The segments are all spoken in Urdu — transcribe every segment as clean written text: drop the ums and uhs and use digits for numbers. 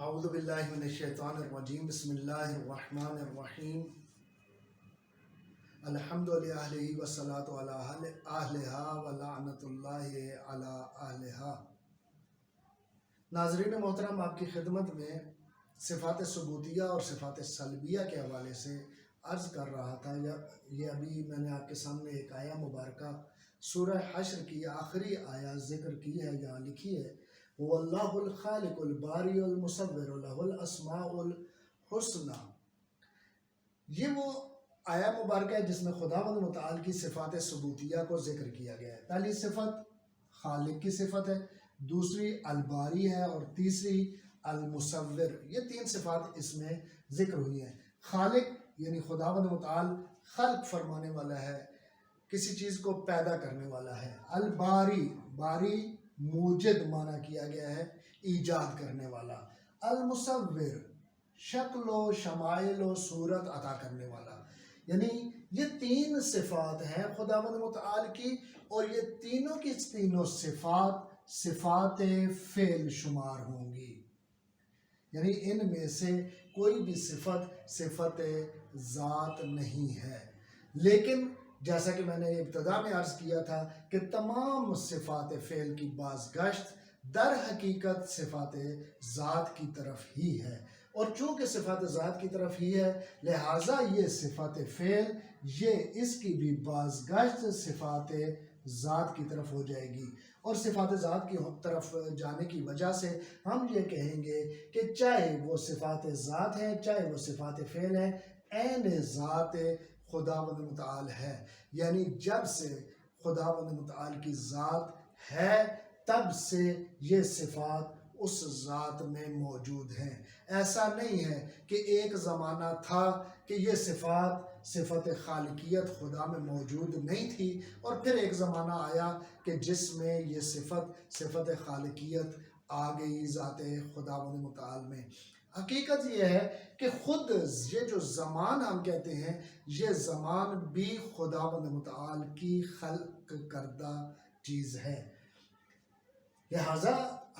اعوذ باللہ من الشیطان الرجیم بسم اللہ الرحمن الرحیم الحمد للہ والصلاة علی اہلہا ولعنت اللہ علی اہلہا۔ ناظرین محترم، آپ کی خدمت میں صفات ثبوتیہ اور صفات سلبیہ کے حوالے سے عرض کر رہا تھا۔ یہ ابھی میں نے آپ کے سامنے ایک آیہ مبارکہ سورہ حشر کی آخری آیہ ذکر کی ہے، یہاں لکھی ہے وَاللَّهُ الْخَالِقُ الْبَارِئُ الْمُصَوِّرُ لَهُ الْأَسْمَاءُ الْحُسْنَى۔ یہ وہ آیہ مبارکہ ہے جس میں خداوند متعال کی صفات ثبوتیہ کو ذکر کیا گیا ہے۔ پہلی صفت خالق کی صفت ہے، دوسری الباری ہے اور تیسری المصور۔ یہ تین صفات اس میں ذکر ہوئی ہیں۔ خالق یعنی خداوند متعال خلق فرمانے والا ہے، کسی چیز کو پیدا کرنے والا ہے۔ الباری، باری موجد معنی کیا گیا ہے، ایجاد کرنے والا۔ المصور، شکل و شمائل و صورت عطا کرنے والا۔ یعنی یہ تین صفات ہیں خداوند متعال کی، اور یہ تینوں کی تینوں صفات فعل شمار ہوں گی۔ یعنی ان میں سے کوئی بھی صفت ذات نہیں ہے، لیکن جیسا کہ میں نے ابتدا میں عرض کیا تھا کہ تمام صفات فعل کی بازگشت در حقیقت صفات ذات کی طرف ہی ہے، اور چونکہ صفات ذات کی طرف ہی ہے لہٰذا یہ صفات فعل اس کی بھی بازگشت صفات ذات کی طرف ہو جائے گی۔ اور صفات ذات کی طرف جانے کی وجہ سے ہم یہ کہیں گے کہ چاہے وہ صفات ذات ہیں چاہے وہ صفات فعل ہیں، عین ذات خداوند متعال ہے۔ یعنی جب سے خداوند متعال کی ذات ہے تب سے یہ صفات اس ذات میں موجود ہیں۔ ایسا نہیں ہے کہ ایک زمانہ تھا کہ یہ صفت خالقیت خدا میں موجود نہیں تھی اور پھر ایک زمانہ آیا کہ جس میں یہ صفت خالقیت آ گئی ذات خداوند متعال میں۔ حقیقت یہ ہے کہ خود یہ جو زمان ہم کہتے ہیں، یہ زمان بھی خداوند متعال کی خلق کردہ چیز ہے۔ لہٰذا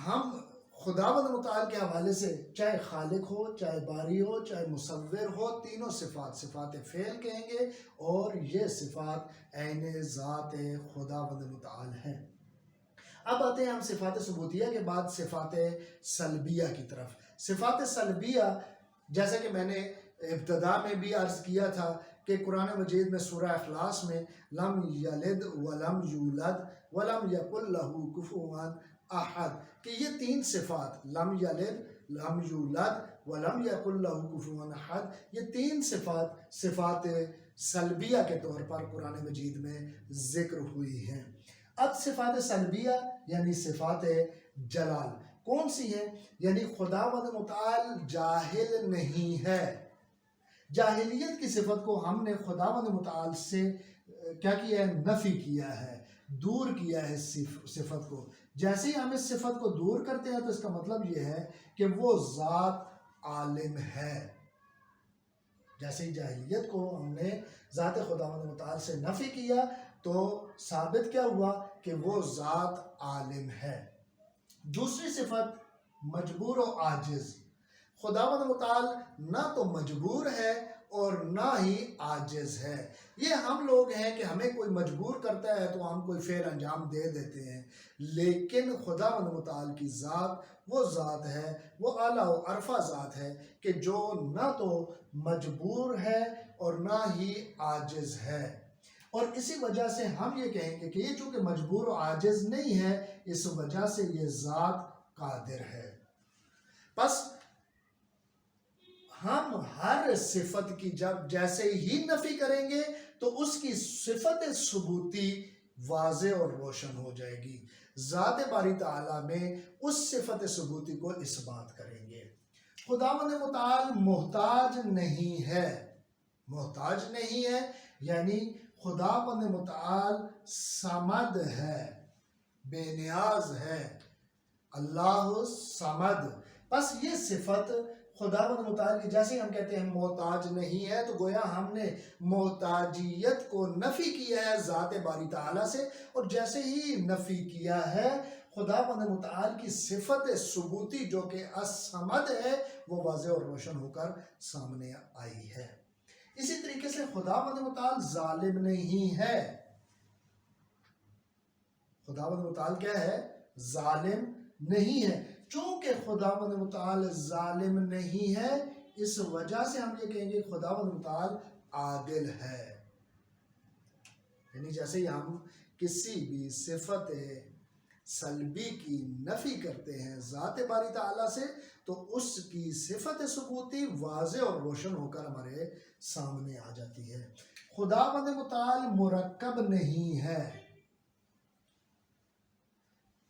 ہم خداوند متعال کے حوالے سے چاہے خالق ہو، چاہے باری ہو، چاہے مصور ہو، تینوں صفات فعل کہیں گے، اور یہ صفات عین ذات خداوند متعال ہیں۔ اب آتے ہیں ہم صفات ثبوتیہ کے بعد صفات سلبیہ کی طرف۔ صفات سلبیہ جیسا کہ میں نے ابتدا میں بھی عرض کیا تھا کہ قرآن مجید میں سورہ اخلاص میں لم یلد ولم یولد ولم یکن لہ کفوا احد، کہ یہ تین صفات لم یلد، لم یولد ولم یکن لہ کفوا احد، یہ تین صفات سلبیہ کے طور پر قرآن مجید میں ذکر ہوئی ہیں۔ اب صفات سلبیہ یعنی صفات جلال کون سی ہیں؟ یعنی خداوند متعال جاہل نہیں ہے۔ جاہلیت کی صفت کو ہم نے خداوند متعال سے کیا کیا ہے؟ نفی کیا ہے، دور کیا ہے اس صفت کو۔ جیسے ہی ہم اس صفت کو دور کرتے ہیں تو اس کا مطلب یہ ہے کہ وہ ذات عالم ہے۔ جیسے ہی جاہلیت کو ہم نے ذات خداوند متعال سے نفی کیا تو ثابت کیا ہوا کہ وہ ذات عالم ہے۔ دوسری صفت مجبور و عاجز۔ خداوند متعال نہ تو مجبور ہے اور نہ ہی عاجز ہے۔ یہ ہم لوگ ہیں کہ ہمیں کوئی مجبور کرتا ہے تو ہم کوئی فعل انجام دے دیتے ہیں، لیکن خداوند متعال کی ذات وہ ذات ہے، وہ اعلیٰ و عرفہ ذات ہے کہ جو نہ تو مجبور ہے اور نہ ہی عاجز ہے۔ اور اسی وجہ سے ہم یہ کہیں گے کہ یہ چونکہ مجبور و عاجز نہیں ہے، اس وجہ سے یہ ذات قادر ہے۔ پس ہم ہر صفت کی جب جیسے ہی نفی کریں گے تو اس کی صفت ثبوتی واضح اور روشن ہو جائے گی۔ ذات باری تعالیٰ میں اس صفت ثبوتی کو اس بات کریں گے۔ خداوند متعال محتاج نہیں ہے، محتاج نہیں ہے یعنی خداوند متعال صمد ہے، بے نیاز ہے، اللہ صمد۔ بس یہ صفت خداوند متعال کی جیسے ہم کہتے ہیں محتاج نہیں ہے تو گویا ہم نے محتاجیت کو نفی کیا ہے ذات باری تعالیٰ سے، اور جیسے ہی نفی کیا ہے خداوند متعال کی صفت ثبوتی جو کہ الصمد ہے وہ واضح اور روشن ہو کر سامنے آئی ہے۔ اسی طریقے سے خداوند متعال ظالم نہیں ہے۔ خداوند متعال کیا ہے؟ ظالم نہیں ہے۔ چونکہ خداوند متعال ظالم نہیں ہے، اس وجہ سے ہم یہ کہیں گے خداوند متعال عادل ہے۔ یعنی جیسے ہی ہم کسی بھی صفت سلبی کی نفی کرتے ہیں ذات باری تعالیٰ سے، تو اس کی صفت ثبوتی واضح اور روشن ہو کر ہمارے سامنے آ جاتی ہے۔ خداوند متعال مرکب نہیں ہے۔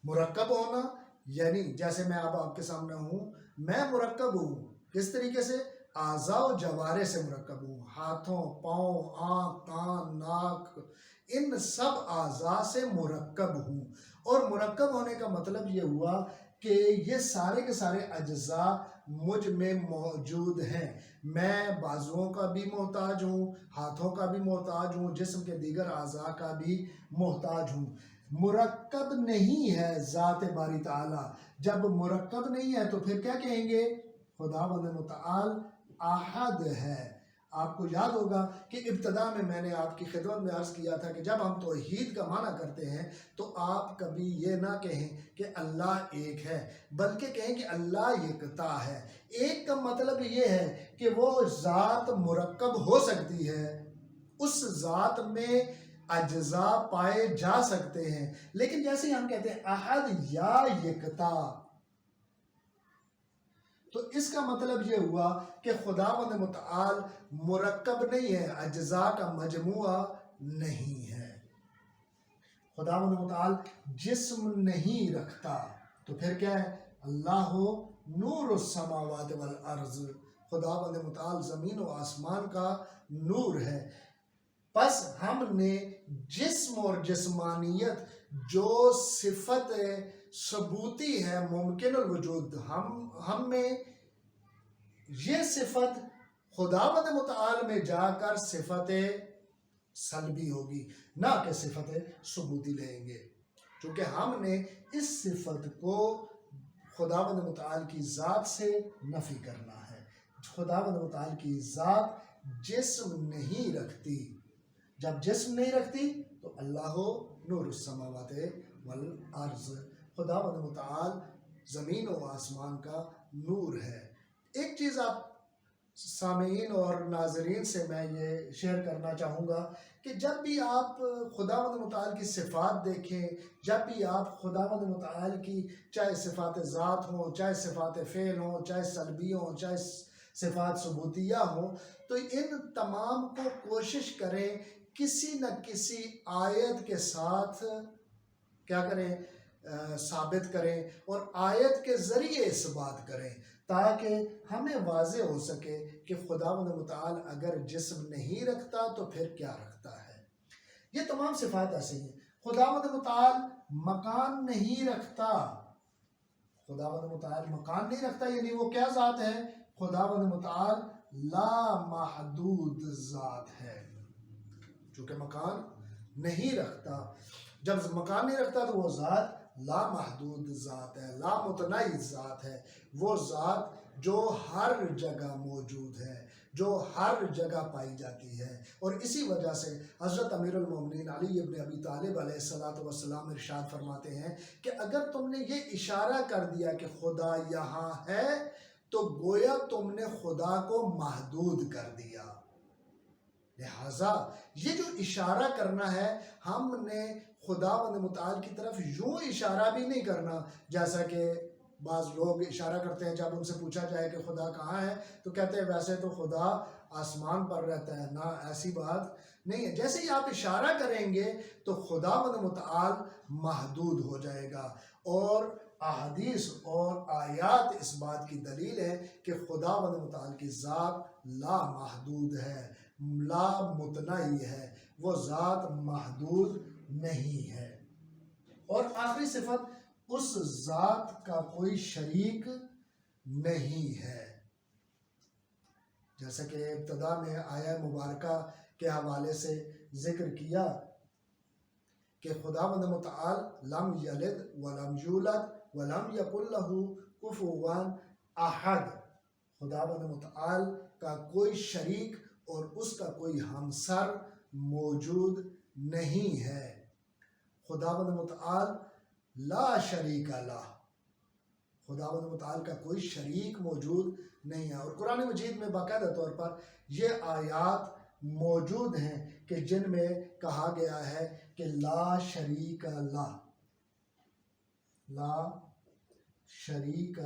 مرکب ہونا یعنی جیسے میں اب آپ کے سامنے ہوں، میں مرکب ہوں۔ کس طریقے سے؟ اعضاء و جوارے سے مرکب ہوں، ہاتھوں، پاؤں، آنکھ، کان، ناک، ان سب اعضاء سے مرکب ہوں۔ اور مرکب ہونے کا مطلب یہ ہوا کہ یہ سارے کے سارے اجزاء مجھ میں موجود ہیں۔ میں بازوؤں کا بھی محتاج ہوں، ہاتھوں کا بھی محتاج ہوں، جسم کے دیگر اعضاء کا بھی محتاج ہوں۔ مرکب نہیں ہے ذات باری تعالیٰ۔ جب مرکب نہیں ہے تو پھر کیا کہیں گے؟ خداوند متعال احد ہے۔ آپ کو یاد ہوگا کہ ابتدا میں نے آپ کی خدمت میں عرض کیا تھا کہ جب ہم توحید کا معنی کرتے ہیں تو آپ کبھی یہ نہ کہیں کہ اللہ ایک ہے، بلکہ کہیں کہ اللہ یکتا ہے۔ ایک کا مطلب یہ ہے کہ وہ ذات مرکب ہو سکتی ہے، اس ذات میں اجزاء پائے جا سکتے ہیں، لیکن جیسے ہم کہتے ہیں احد یا یکتا، تو اس کا مطلب یہ ہوا کہ خداوند متعال مرکب نہیں ہے، اجزاء کا مجموعہ نہیں ہے۔ خداوند متعال جسم نہیں رکھتا، تو پھر کیا ہے؟ اللہ نور السماوات والارض، خداوند متعال زمین و آسمان کا نور ہے۔ پس ہم نے جسم اور جسمانیت جو صفت ثبوتی ہے ممکن الوجود، ہم میں یہ صفت خداوند متعال میں جا کر صفت سلبی ہوگی، نہ کہ صفت ثبوتی لیں گے، چونکہ ہم نے اس صفت کو خداوند متعال کی ذات سے نفی کرنا ہے۔ خداوند متعال کی ذات جسم نہیں رکھتی۔ جب جسم نہیں رکھتی تو اللہ نور السماوات والارض، خداوند متعال زمین و آسمان کا نور ہے۔ ایک چیز آپ سامعین اور ناظرین سے میں یہ شیئر کرنا چاہوں گا کہ جب بھی آپ خداوند متعال کی صفات دیکھیں، جب بھی آپ خداوند متعال کی چاہے صفات ذات ہوں، چاہے صفات فعل ہوں، چاہے سلبی ہوں، چاہے صفات ثبوتیہ ہوں، تو ان تمام کو کوشش کریں کسی نہ کسی آیت کے ساتھ کیا کریں؟ ثابت کریں، اور آیت کے ذریعے اس بات کریں تاکہ ہمیں واضح ہو سکے کہ خداوند متعال اگر جسم نہیں رکھتا تو پھر کیا رکھتا ہے۔ یہ تمام صفات ایسی ہیں۔ خداوند متعال مکان نہیں رکھتا۔ خداوند متعال مکان نہیں رکھتا، یعنی وہ کیا ذات ہے؟ خداوند متعال لا محدود ذات ہے، چونکہ مکان نہیں رکھتا۔ جب مکان نہیں رکھتا تو وہ ذات لا محدود ذات ہے، لا متناہی ذات ہے، وہ ذات جو ہر جگہ موجود ہے، جو ہر جگہ پائی جاتی ہے۔ اور اسی وجہ سے حضرت امیر المومنین علی ابن ابی طالب علیہ السلام ارشاد فرماتے ہیں کہ اگر تم نے یہ اشارہ کر دیا کہ خدا یہاں ہے تو گویا تم نے خدا کو محدود کر دیا۔ لہٰذا یہ جو اشارہ کرنا ہے، ہم نے خداوند متعال کی طرف یوں اشارہ بھی نہیں کرنا جیسا کہ بعض لوگ اشارہ کرتے ہیں جب ان سے پوچھا جائے کہ خدا کہاں ہے تو کہتے ہیں ویسے تو خدا آسمان پر رہتا ہے۔ نہ، ایسی بات نہیں ہے۔ جیسے ہی آپ اشارہ کریں گے تو خداوند متعال محدود ہو جائے گا، اور احادیث اور آیات اس بات کی دلیل ہے کہ خداوند متعال کی ذات لا محدود ہے، لا متناہی ہے، وہ ذات محدود نہیں ہے۔ اور آخری صفت، اس ذات کا کوئی شریک نہیں ہے۔ جیسا کہ ابتدا میں آیہ مبارکہ کے حوالے سے ذکر کیا کہ خداوند متعال لم یلد ولم یولد ولم یکن لہ کفوا احد، خداوند متعال کا کوئی شریک اور اس کا کوئی ہمسر موجود نہیں ہے۔ خداوند متعال لا شریک لہ، خداوند متعال کا کوئی شریک موجود نہیں ہے۔ اور قرآن مجید میں باقاعدہ طور پر یہ آیات موجود ہیں کہ جن میں کہا گیا ہے کہ لا شریک لہ، لا شریک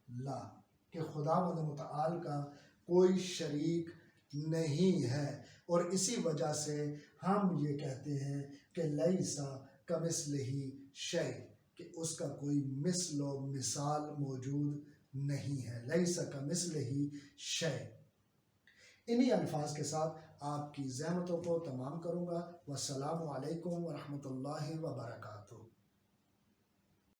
لہ، کہ خداوند متعال کا کوئی شریک نہیں ہے۔ اور اسی وجہ سے ہم یہ کہتے ہیں کہ لیسا کمثلہ شیء، کہ اس کا کوئی مثل و مثال موجود نہیں ہے، لیسا کمثلہ شیء۔ انہی الفاظ کے ساتھ آپ کی زحمتوں کو تمام کروں گا۔ والسلام علیکم ورحمۃ اللہ وبرکاتہ۔